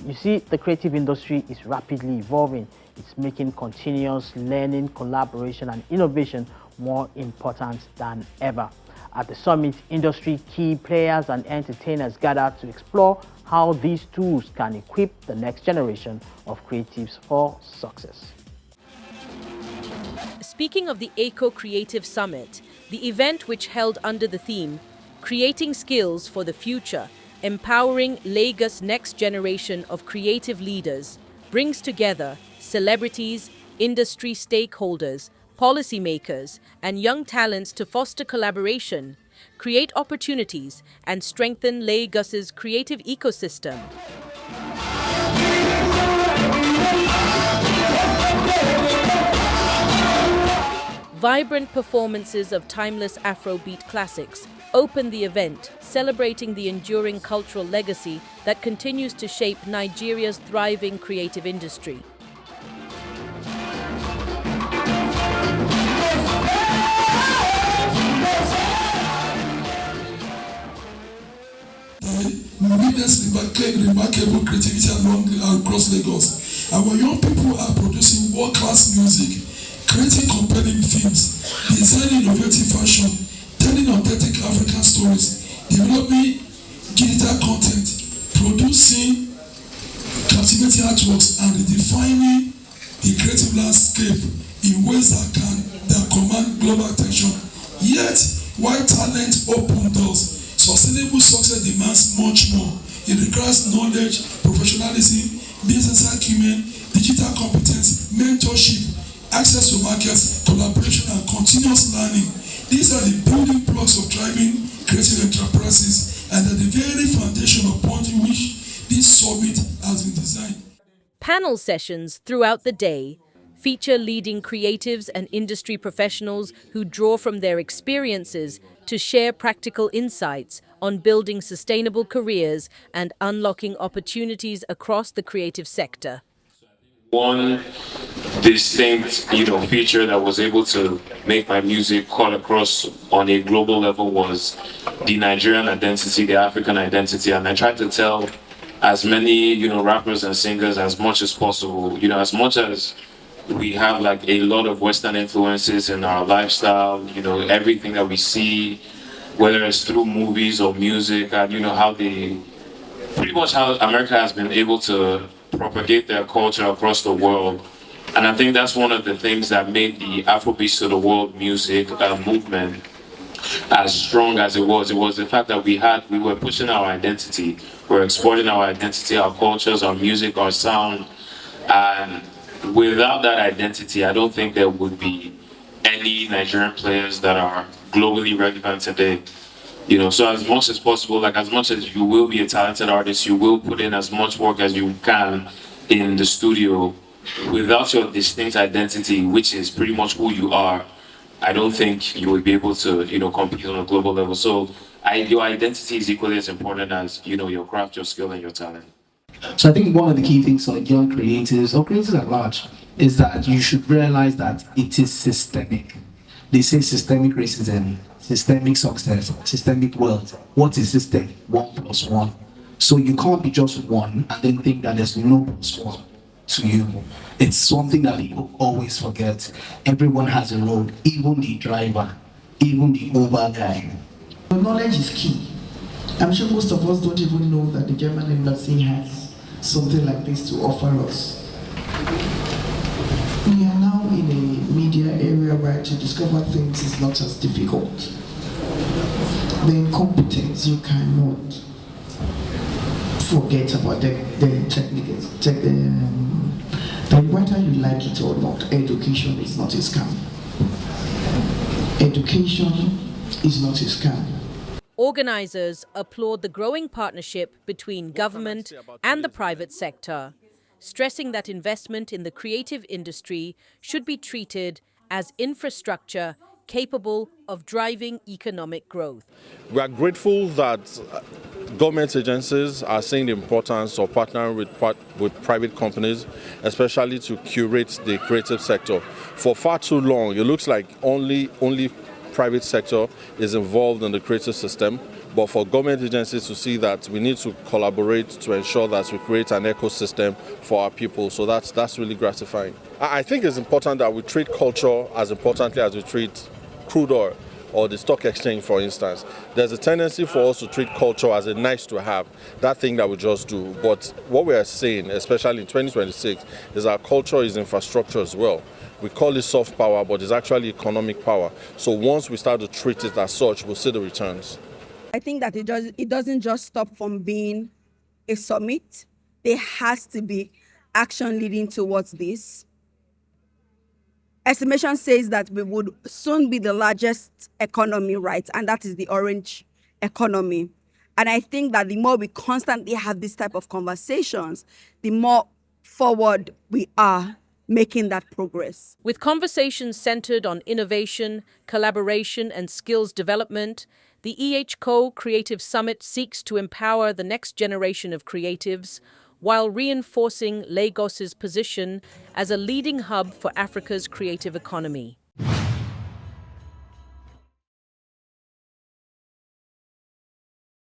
You see, the creative industry is rapidly evolving. It's making continuous learning, collaboration, and innovation more important than ever. At the summit, industry key players and entertainers gathered to explore how these tools can equip the next generation of creatives for success. Speaking of the ACO Creative Summit, the event, which held under the theme Creating Skills for the Future, Empowering Lagos' Next Generation of Creative Leaders, brings together celebrities, industry stakeholders, policymakers, and young talents to foster collaboration, create opportunities, and strengthen Lagos's creative ecosystem. Vibrant performances of timeless Afrobeat classics opened the event, celebrating the enduring cultural legacy that continues to shape Nigeria's thriving creative industry. We witness remarkable creativity across Lagos. Our young people are producing world-class music, creating compelling films, designing innovative fashion, telling authentic African stories, developing digital content, producing captivating artworks, and redefining the creative landscape in ways that command global attention. Yet, while talent opens doors, sustainable success demands much more. It requires knowledge, professionalism, business acumen, digital competence, mentorship, access to markets, collaboration, and continuous learning. These are the building blocks of thriving creative enterprises and are the very foundation upon which this summit has been designed. Panel sessions throughout the day feature leading creatives and industry professionals who draw from their experiences to share practical insights on building sustainable careers and unlocking opportunities across the creative sector. One distinct, feature that was able to make my music cut across on a global level was the Nigerian identity, the African identity, and I tried to tell as many, rappers and singers as much as possible. As much as we have like a lot of Western influences in our lifestyle, everything that we see, whether it's through movies or music, and how America has been able to propagate their culture across the world. And I think that's one of the things that made the Afrobeats to the World music movement as strong as it was. It was the fact that we were pushing our identity, we're exporting our identity, our cultures, our music, our sound. And without that identity, I don't think there would be any Nigerian players that are globally relevant today. So as much as possible, as much as you will be a talented artist, you will put in as much work as you can in the studio. Without your distinct identity, which is pretty much who you are, I don't think you will be able to, compete on a global level. So your identity is equally as important as, your craft, your skill, and your talent. So I think one of the key things for young creatives, or creatives at large, is that you should realize that it is systemic. They say systemic racism, systemic success, systemic wealth. What is system? 1 + 1. So you can't be just one and then think that there's no +1 to you. It's something that people always forget. Everyone has a role, even the driver, even the Uber guy. Knowledge is key. I'm sure most of us don't even know that the German embassy has something like this to offer us. We are now in a media area where to discover things is not as difficult. The incompetence, you cannot forget about the techniques. Whether you like it or not, education is not a scam. Education is not a scam. Organizers applaud the growing partnership between government and the private sector, stressing that investment in the creative industry should be treated as infrastructure capable of driving economic growth. We are grateful that government agencies are seeing the importance of partnering with private companies, especially to curate the creative sector. For far too long, it looks like only private sector is involved in the creative system, But for government agencies to see that we need to collaborate to ensure that we create an ecosystem for our people. So that's really gratifying. I think it's important that we treat culture as importantly as we treat crude oil or the stock exchange, for instance. There's a tendency for us to treat culture as a nice to have, that thing that we just do. But what we are saying, especially in 2026, is our culture is infrastructure as well. We call it soft power, but it's actually economic power. So once we start to treat it as such, we'll see the returns. I think that it doesn't just stop from being a summit. There has to be action leading towards this. Estimation says that we would soon be the largest economy, right? And that is the orange economy. And I think that the more we constantly have this type of conversations, the more forward we are making that progress. With conversations centered on innovation, collaboration, and skills development, the EHCO Creative Summit seeks to empower the next generation of creatives while reinforcing Lagos's position as a leading hub for Africa's creative economy.